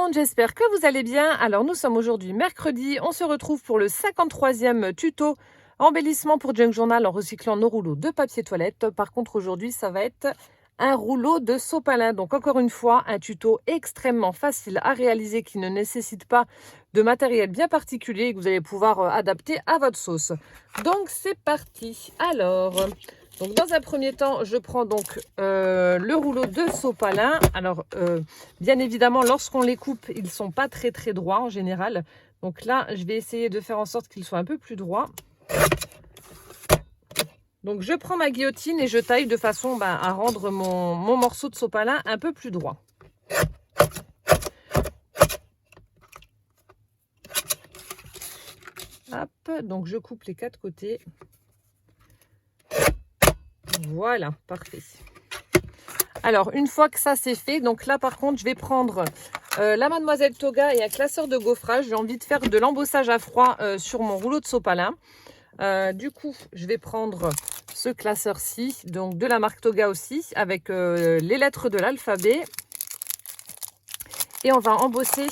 monde, j'espère que vous allez bien. Alors nous sommes aujourd'hui mercredi, on se retrouve pour le 53e tuto embellissement pour Junk Journal en recyclant nos rouleaux de papier toilette. Par contre aujourd'hui ça va être un rouleau de sopalin. Donc encore une fois un tuto extrêmement facile à réaliser qui ne nécessite pas de matériel bien particulier et que vous allez pouvoir adapter à votre sauce. Donc c'est parti. Alors... donc dans un premier temps, je prends donc le rouleau de sopalin. Alors bien évidemment, lorsqu'on les coupe, ils ne sont pas très droits en général. Donc là, je vais essayer de faire en sorte qu'ils soient un peu plus droits. Donc je prends ma guillotine et je taille de façon à rendre mon morceau de sopalin un peu plus droit. Hop, donc je coupe les quatre côtés. Voilà, parfait. Alors, une fois que ça c'est fait, donc là par contre, je vais prendre la Mademoiselle Toga et un classeur de gaufrage. J'ai envie de faire de l'embossage à froid sur mon rouleau de sopalin. Du coup, je vais prendre ce classeur-ci, donc de la marque Toga aussi, avec les lettres de l'alphabet. Et on va embosser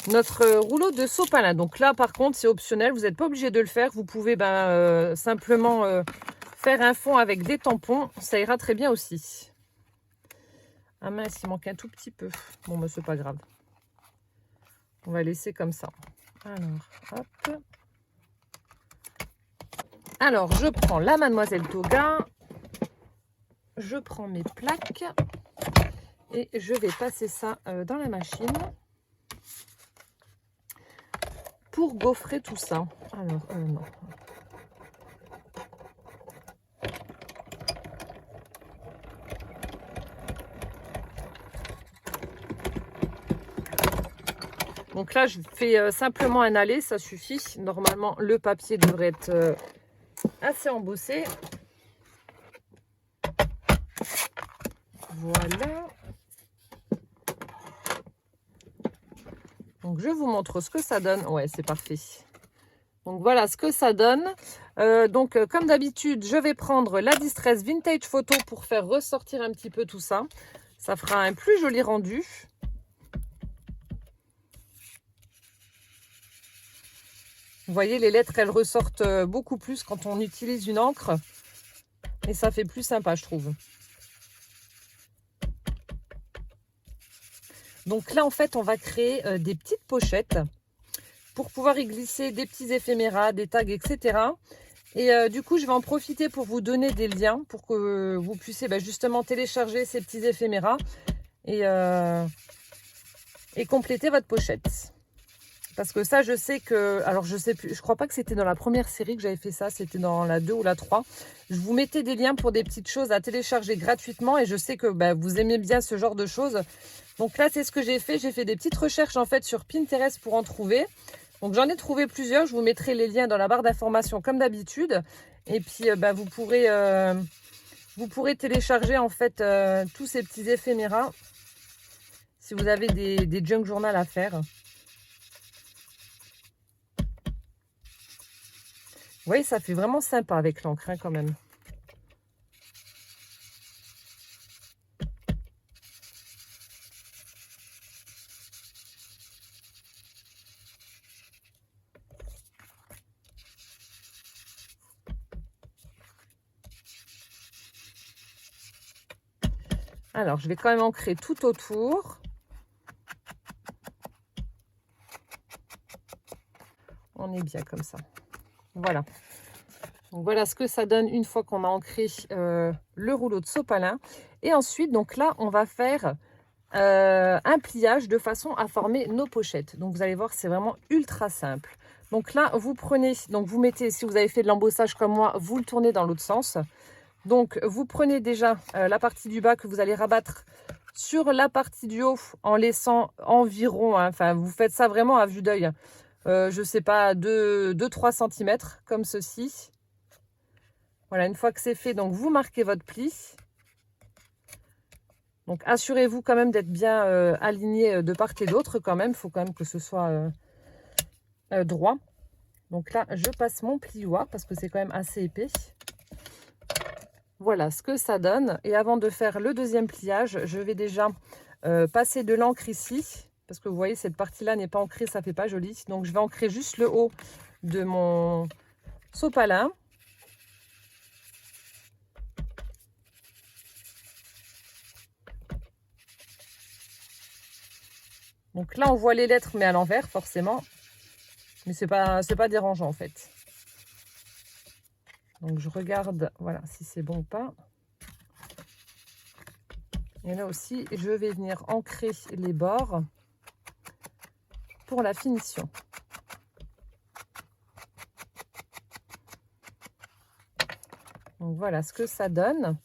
notre rouleau de sopalin. Donc là, par contre, c'est optionnel. Vous n'êtes pas obligé de le faire. Vous pouvez simplement faire un fond avec des tampons. Ça ira très bien aussi. Ah mince, il manque un tout petit peu. Bon, mais c'est pas grave. On va laisser comme ça. Alors, hop. Alors, je prends la Mademoiselle Toga. Je prends mes plaques. Et je vais passer ça dans la machine. Pour gaufrer tout ça. Alors, non. Donc là, je fais simplement un aller, ça suffit. Normalement, le papier devrait être assez embossé. Voilà. Donc, je vous montre ce que ça donne. Ouais, c'est parfait. Donc, voilà ce que ça donne. Comme d'habitude, je vais prendre la Distress Vintage Photo pour faire ressortir un petit peu tout ça. Ça fera un plus joli rendu. Vous voyez, les lettres, elles ressortent beaucoup plus quand on utilise une encre. Et ça fait plus sympa, je trouve. Donc là, en fait, on va créer des petites pochettes pour pouvoir y glisser des petits éphéméras, des tags, etc. Et du coup, je vais en profiter pour vous donner des liens pour que vous puissiez justement télécharger ces petits éphéméras et compléter votre pochette. Parce que ça, je sais que... alors, je sais plus. Je crois pas que c'était dans la première série que j'avais fait ça. C'était dans la 2 ou la 3. Je vous mettais des liens pour des petites choses à télécharger gratuitement. Et je sais que vous aimez bien ce genre de choses. Donc là, c'est ce que j'ai fait. J'ai fait des petites recherches en fait sur Pinterest pour en trouver. Donc, j'en ai trouvé plusieurs. Je vous mettrai les liens dans la barre d'information comme d'habitude. Et puis, vous pourrez télécharger en fait tous ces petits éphéméras si vous avez des junk journal à faire. Vous voyez, ça fait vraiment sympa avec l'encre quand même. Alors, je vais quand même ancrer tout autour. On est bien comme ça. Voilà. Donc voilà ce que ça donne une fois qu'on a ancré le rouleau de sopalin. Et ensuite, donc là, on va faire un pliage de façon à former nos pochettes. Donc vous allez voir, c'est vraiment ultra simple. Donc là, vous prenez, donc vous mettez, si vous avez fait de l'embossage comme moi, vous le tournez dans l'autre sens. Donc vous prenez déjà la partie du bas que vous allez rabattre sur la partie du haut en laissant environ, enfin vous faites ça vraiment à vue d'œil. Je sais pas, 2-3 cm comme ceci. Voilà, une fois que c'est fait, donc vous marquez votre pli. Donc assurez-vous quand même d'être bien aligné de part et d'autre quand même. Il faut quand même que ce soit droit. Donc là, je passe mon plioir parce que c'est quand même assez épais. Voilà ce que ça donne. Et avant de faire le deuxième pliage, je vais déjà passer de l'encre ici. Parce que vous voyez, cette partie-là n'est pas ancrée, ça fait pas joli. Donc, je vais ancrer juste le haut de mon sopalin. Donc là, on voit les lettres, mais à l'envers, forcément. Mais c'est pas dérangeant, en fait. Donc, je regarde, voilà, si c'est bon ou pas. Et là aussi, je vais venir ancrer les bords pour la finition. Donc, voilà ce que ça donne.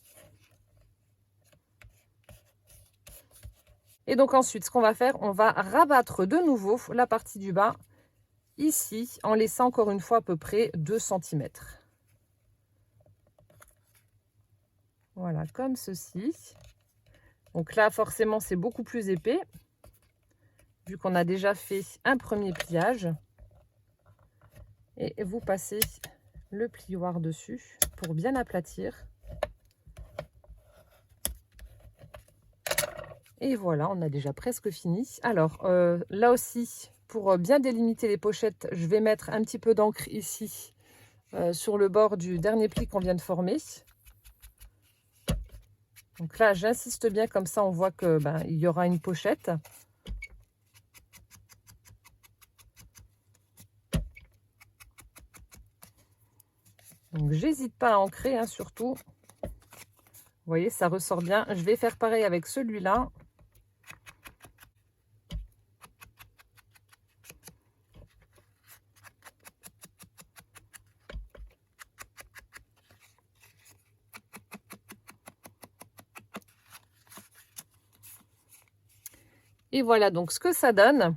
Et donc ensuite, ce qu'on va faire, on va rabattre de nouveau la partie du bas ici, en laissant encore une fois à peu près 2 cm. Voilà, comme ceci. Donc là, forcément, c'est beaucoup plus épais, vu qu'on a déjà fait un premier pliage. Et vous passez le plioir dessus pour bien aplatir. Et voilà, on a déjà presque fini. Alors, là aussi, pour bien délimiter les pochettes, je vais mettre un petit peu d'encre ici, sur le bord du dernier pli qu'on vient de former. Donc là, j'insiste bien, comme ça, on voit que il y aura une pochette. Donc, j'hésite pas à ancrer, hein, surtout. Vous voyez, ça ressort bien. Je vais faire pareil avec celui-là. Et voilà donc ce que ça donne.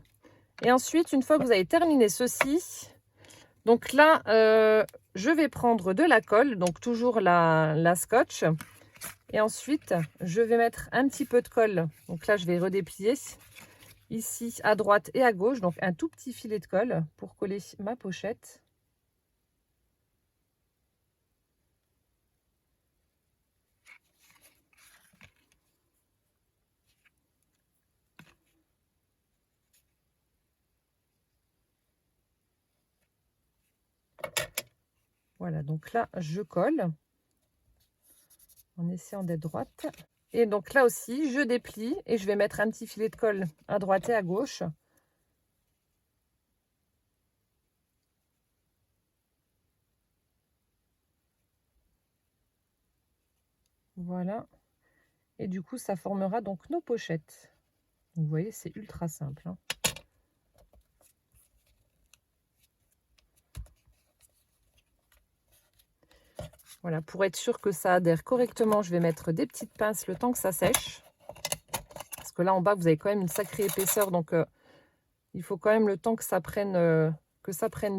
Et ensuite, une fois que vous avez terminé ceci, donc là, je vais prendre de la colle, donc toujours la scotch. Et ensuite, je vais mettre un petit peu de colle. Donc là, je vais redéplier ici à droite et à gauche. Donc un tout petit filet de colle pour coller ma pochette. Voilà, donc là, je colle en essayant d'être droite. Et donc là aussi, je déplie et je vais mettre un petit filet de colle à droite et à gauche. Voilà. Et du coup, ça formera donc nos pochettes. Vous voyez, c'est ultra simple, hein. Voilà, pour être sûr que ça adhère correctement, je vais mettre des petites pinces le temps que ça sèche. Parce que là, en bas, vous avez quand même une sacrée épaisseur. Donc, il faut quand même le temps que ça prenne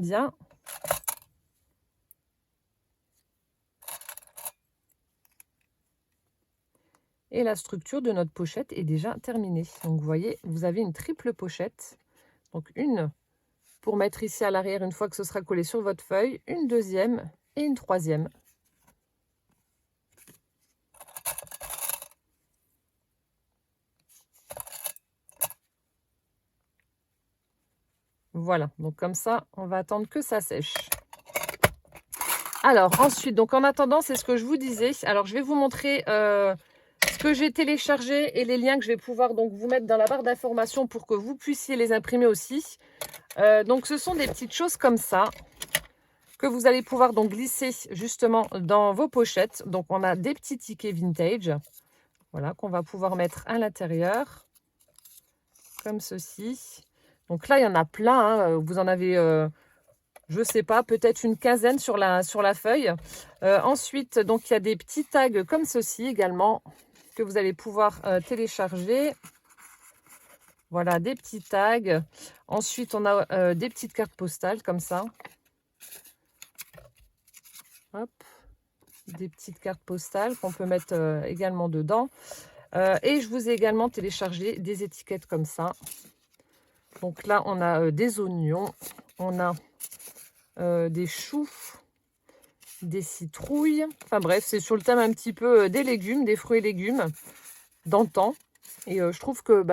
bien. Et la structure de notre pochette est déjà terminée. Donc, vous voyez, vous avez une triple pochette. Donc, une pour mettre ici à l'arrière une fois que ce sera collé sur votre feuille, une deuxième et une troisième. Voilà, donc comme ça, on va attendre que ça sèche. Alors ensuite, donc en attendant, c'est ce que je vous disais. Alors je vais vous montrer ce que j'ai téléchargé et les liens que je vais pouvoir donc vous mettre dans la barre d'informations pour que vous puissiez les imprimer aussi. Donc ce sont des petites choses comme ça que vous allez pouvoir donc glisser justement dans vos pochettes. Donc on a des petits tickets vintage, voilà, qu'on va pouvoir mettre à l'intérieur, comme ceci. Donc là, il y en a plein, hein. Vous en avez, je ne sais pas, peut-être une quinzaine sur la feuille. Ensuite, donc il y a des petits tags comme ceci également, que vous allez pouvoir télécharger. Voilà, des petits tags. Ensuite, on a des petites cartes postales comme ça. Hop, des petites cartes postales qu'on peut mettre également dedans. Et je vous ai également téléchargé des étiquettes comme ça. Donc là, on a des oignons, on a des choux, des citrouilles. Enfin bref, c'est sur le thème un petit peu des légumes, des fruits et légumes d'antan. Et je trouve que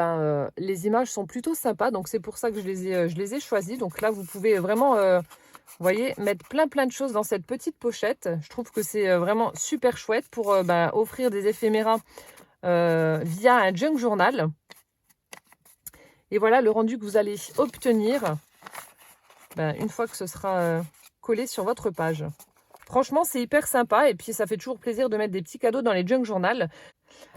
les images sont plutôt sympas. Donc, c'est pour ça que je les ai choisies. Donc là, vous pouvez vraiment, vous voyez, mettre plein de choses dans cette petite pochette. Je trouve que c'est vraiment super chouette pour offrir des éphéméras via un junk journal. Et voilà le rendu que vous allez obtenir une fois que ce sera collé sur votre page. Franchement, c'est hyper sympa et puis ça fait toujours plaisir de mettre des petits cadeaux dans les junk journal.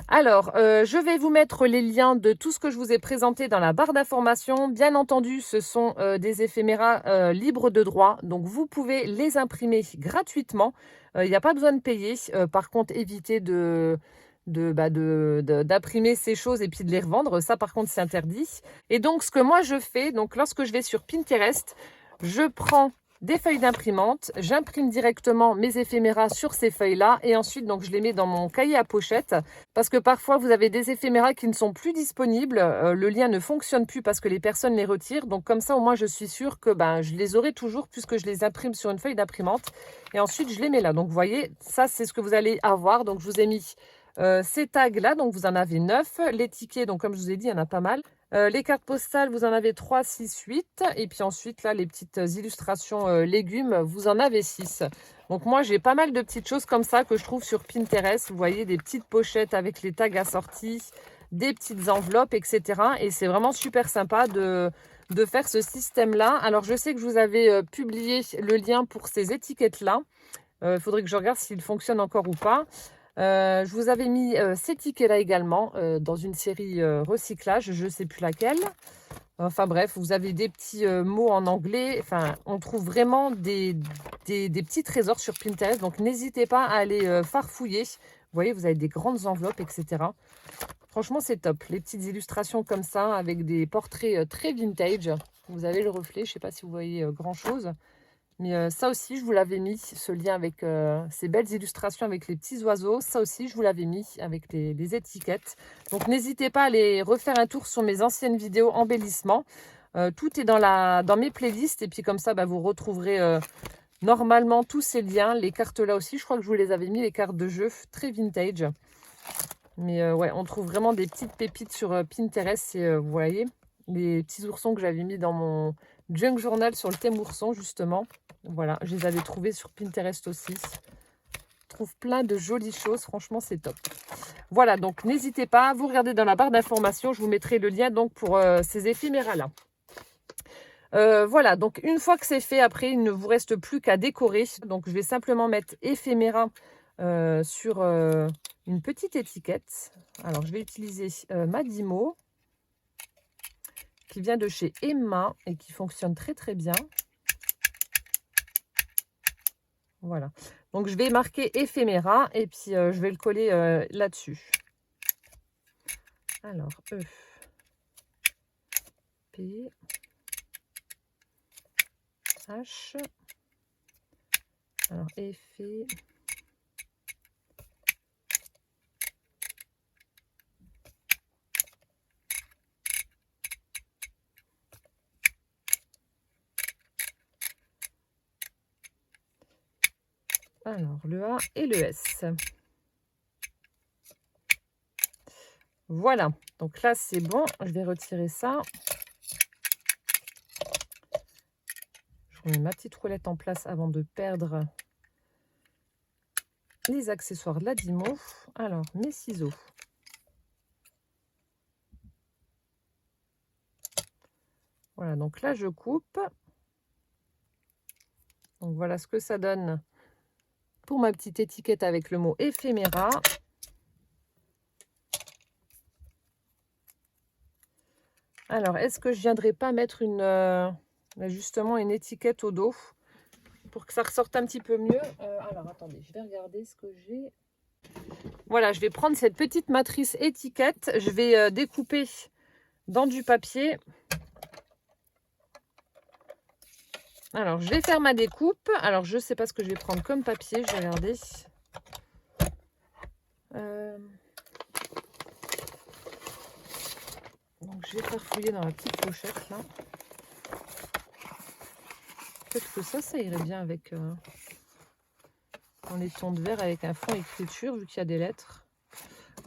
Alors, je vais vous mettre les liens de tout ce que je vous ai présenté dans la barre d'information. Bien entendu, ce sont des éphéméras libres de droit, donc vous pouvez les imprimer gratuitement. Il n'y a pas besoin de payer. Par contre, évitez d'imprimer ces choses et puis de les revendre. Ça, par contre, c'est interdit. Et donc, ce que moi, je fais, donc lorsque je vais sur Pinterest, je prends des feuilles d'imprimante, j'imprime directement mes éphéméras sur ces feuilles-là et ensuite donc je les mets dans mon cahier à pochette parce que parfois vous avez des éphéméras qui ne sont plus disponibles, le lien ne fonctionne plus parce que les personnes les retirent, donc comme ça au moins je suis sûre que je les aurai toujours puisque je les imprime sur une feuille d'imprimante et ensuite je les mets là. Donc vous voyez, ça c'est ce que vous allez avoir. Donc je vous ai mis ces tags là, donc vous en avez 9, les tickets, donc comme je vous ai dit, il y en a pas mal. Les cartes postales, vous en avez 3, 6, 8. Et puis ensuite, là, les petites illustrations légumes, vous en avez 6. Donc moi, j'ai pas mal de petites choses comme ça que je trouve sur Pinterest. Vous voyez, des petites pochettes avec les tags assortis, des petites enveloppes, etc. Et c'est vraiment super sympa de faire ce système-là. Alors, je sais que je vous avais publié le lien pour ces étiquettes-là. Il faudrait que je regarde s'il fonctionne encore ou pas. Je vous avais mis ces tickets-là également dans une série recyclage, je ne sais plus laquelle. Enfin bref, vous avez des petits mots en anglais. Enfin, on trouve vraiment des petits trésors sur Pinterest. Donc, n'hésitez pas à aller farfouiller. Vous voyez, vous avez des grandes enveloppes, etc. Franchement, c'est top. Les petites illustrations comme ça avec des portraits très vintage. Vous avez le reflet, je ne sais pas si vous voyez grand-chose. Mais ça aussi, je vous l'avais mis, ce lien avec ces belles illustrations avec les petits oiseaux. Ça aussi, je vous l'avais mis avec les étiquettes. Donc, n'hésitez pas à aller refaire un tour sur mes anciennes vidéos embellissement. Tout est dans mes playlists. Et puis, comme ça, vous retrouverez normalement tous ces liens. Les cartes là aussi, je crois que je vous les avais mis, les cartes de jeu très vintage. Mais ouais, on trouve vraiment des petites pépites sur Pinterest. Et vous voyez, les petits oursons que j'avais mis dans mon junk journal sur le thème ourson, justement. Voilà, je les avais trouvés sur Pinterest aussi. Je trouve plein de jolies choses. Franchement, c'est top. Voilà, donc n'hésitez pas. Vous regardez dans la barre d'information. Je vous mettrai le lien donc pour ces éphéméras-là. Voilà, donc une fois que c'est fait, après, il ne vous reste plus qu'à décorer. Donc, je vais simplement mettre éphéméra sur une petite étiquette. Alors, je vais utiliser Madimo, qui vient de chez Emma et qui fonctionne très bien. Voilà. Donc, je vais marquer éphéméra et puis je vais le coller là-dessus. Alors, E, P, H. Alors, effet. Alors, le A et le S. Voilà. Donc là, c'est bon. Je vais retirer ça. Je remets ma petite roulette en place avant de perdre les accessoires de la Dimo. Alors, mes ciseaux. Voilà, donc là, je coupe. Donc, voilà ce que ça donne pour ma petite étiquette avec le mot éphéméra. Alors, est-ce que je viendrai pas mettre justement une étiquette au dos pour que ça ressorte un petit peu mieux? Alors, attendez, je vais regarder ce que j'ai. Voilà, je vais prendre cette petite matrice étiquette. Je vais découper dans du papier. Alors, je vais faire ma découpe. Alors, je ne sais pas ce que je vais prendre comme papier. Je vais regarder. Donc, je vais farfouiller dans la petite pochette, là. Peut-être que ça irait bien avec dans les tons de vert avec un fond écriture, vu qu'il y a des lettres.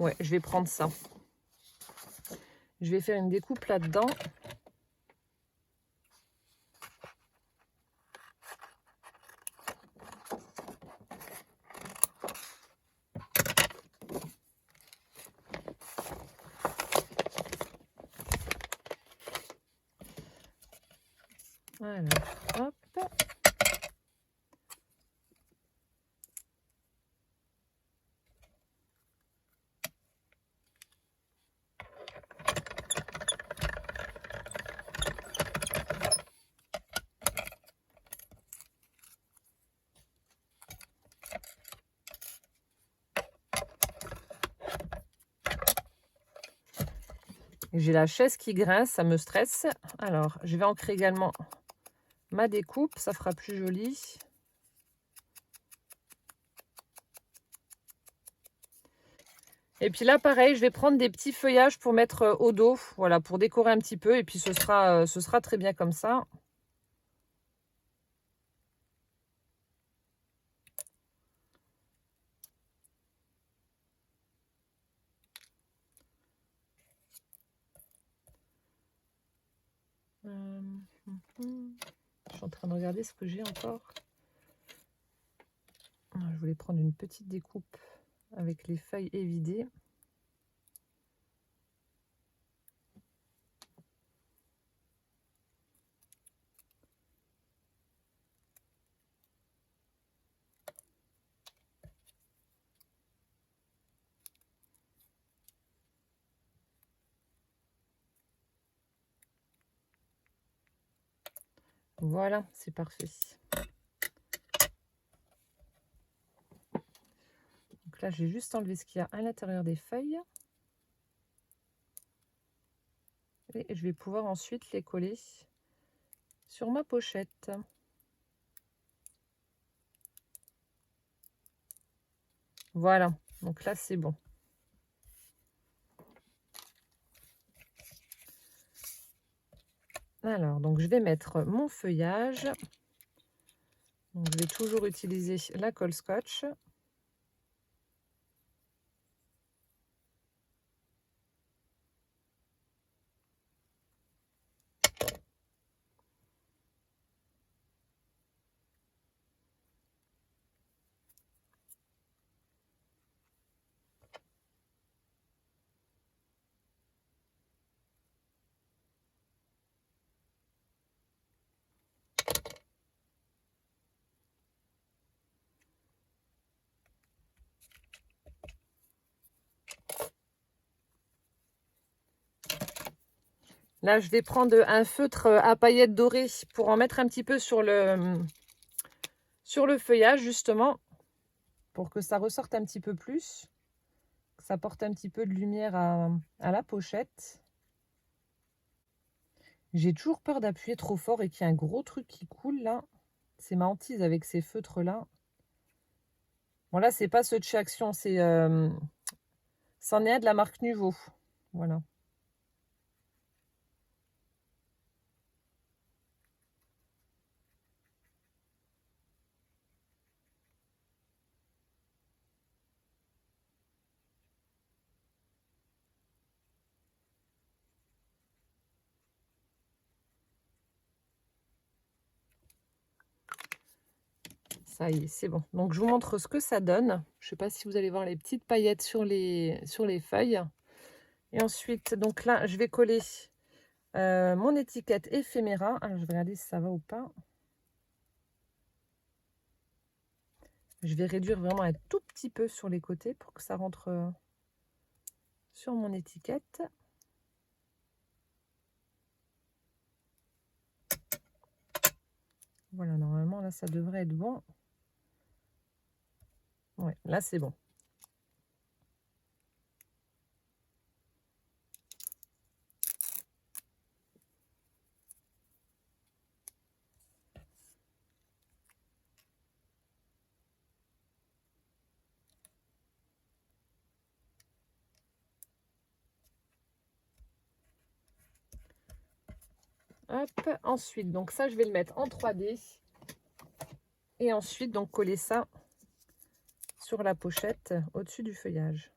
Ouais, je vais prendre ça. Je vais faire une découpe là-dedans. Voilà, hop. J'ai la chaise qui grince, ça me stresse. Alors, je vais ancrer également ma découpe, ça fera plus joli. Et puis là, pareil, je vais prendre des petits feuillages pour mettre au dos, voilà, pour décorer un petit peu. Et puis ce sera très bien comme ça. Je suis en train de regarder ce que j'ai encore. Je voulais prendre une petite découpe avec les feuilles évidées. Voilà, c'est parfait. Donc là, j'ai juste enlevé ce qu'il y a à l'intérieur des feuilles. Et je vais pouvoir ensuite les coller sur ma pochette. Voilà, donc là, c'est bon. Alors, donc je vais mettre mon feuillage. Donc, je vais toujours utiliser la colle scotch. Là, je vais prendre un feutre à paillettes dorées pour en mettre un petit peu sur le feuillage, justement, pour que ça ressorte un petit peu plus, que ça porte un petit peu de lumière à la pochette. J'ai toujours peur d'appuyer trop fort et qu'il y ait un gros truc qui coule, là. C'est ma hantise avec ces feutres-là. Bon, là, c'est pas ceux de chez Action, c'en est un de la marque Nuvo. Voilà. Ça y est, c'est bon. Donc, je vous montre ce que ça donne. Je ne sais pas si vous allez voir les petites paillettes sur les feuilles. Et ensuite, donc là, je vais coller mon étiquette éphéméra. Alors, je vais regarder si ça va ou pas. Je vais réduire vraiment un tout petit peu sur les côtés pour que ça rentre sur mon étiquette. Voilà, normalement, là, ça devrait être bon. Ouais, là, c'est bon. Hop, ensuite, donc ça, je vais le mettre en 3D. Et ensuite, donc, coller ça sur la pochette au-dessus du feuillage.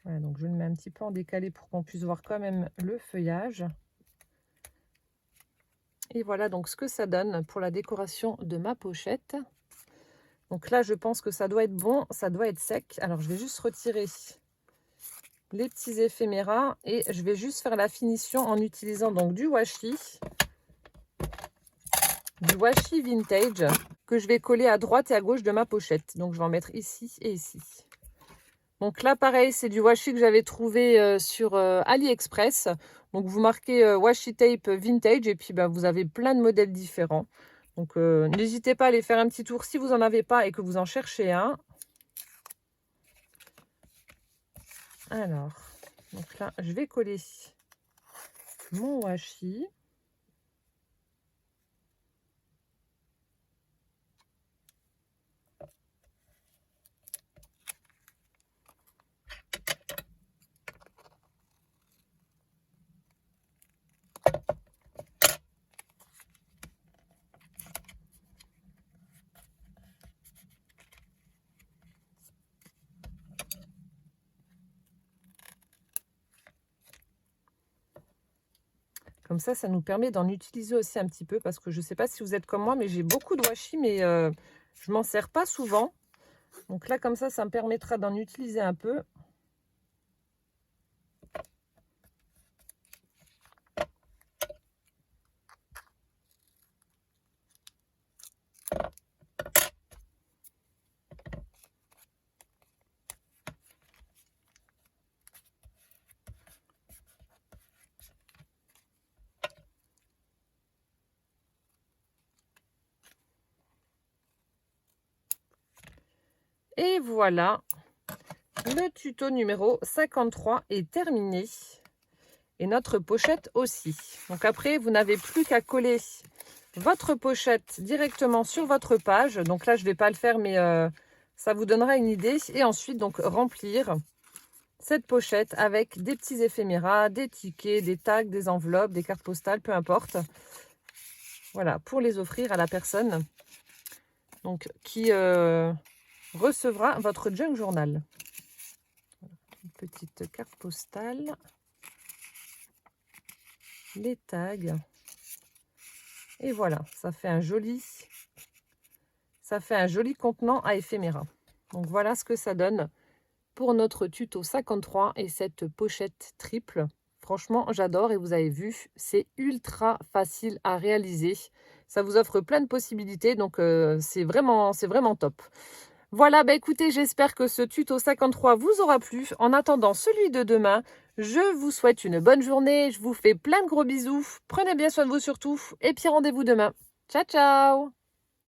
Voilà, donc je le mets un petit peu en décalé pour qu'on puisse voir quand même le feuillage. Et voilà donc ce que ça donne pour la décoration de ma pochette. Donc là, je pense que ça doit être bon, ça doit être sec. Alors, je vais juste retirer les petits éphéméras et je vais juste faire la finition en utilisant donc du washi vintage que je vais coller à droite et à gauche de ma pochette. Donc, je vais en mettre ici et ici. Donc là, pareil, c'est du washi que j'avais trouvé sur AliExpress. Donc, vous marquez washi tape vintage et puis vous avez plein de modèles différents. Donc, n'hésitez pas à aller faire un petit tour si vous n'en avez pas et que vous en cherchez un. Alors, donc là, je vais coller mon washi. Comme ça nous permet d'en utiliser aussi un petit peu parce que je ne sais pas si vous êtes comme moi, mais j'ai beaucoup de washi, mais je m'en sers pas souvent. Donc là, comme ça me permettra d'en utiliser un peu. Et voilà, le tuto numéro 53 est terminé. Et notre pochette aussi. Donc après, vous n'avez plus qu'à coller votre pochette directement sur votre page. Donc là, je ne vais pas le faire, mais ça vous donnera une idée. Et ensuite, donc remplir cette pochette avec des petits éphéméras, des tickets, des tags, des enveloppes, des cartes postales, peu importe. Voilà, pour les offrir à la personne donc, qui recevra votre junk journal. Voilà, une petite carte postale. Les tags. Et voilà, ça fait un joli contenant à éphéméra. Donc voilà ce que ça donne pour notre tuto 53 et cette pochette triple. Franchement, j'adore et vous avez vu, c'est ultra facile à réaliser. Ça vous offre plein de possibilités, donc c'est vraiment top. Voilà, écoutez, j'espère que ce tuto 53 vous aura plu. En attendant celui de demain, je vous souhaite une bonne journée. Je vous fais plein de gros bisous. Prenez bien soin de vous surtout. Et puis rendez-vous demain. Ciao, ciao!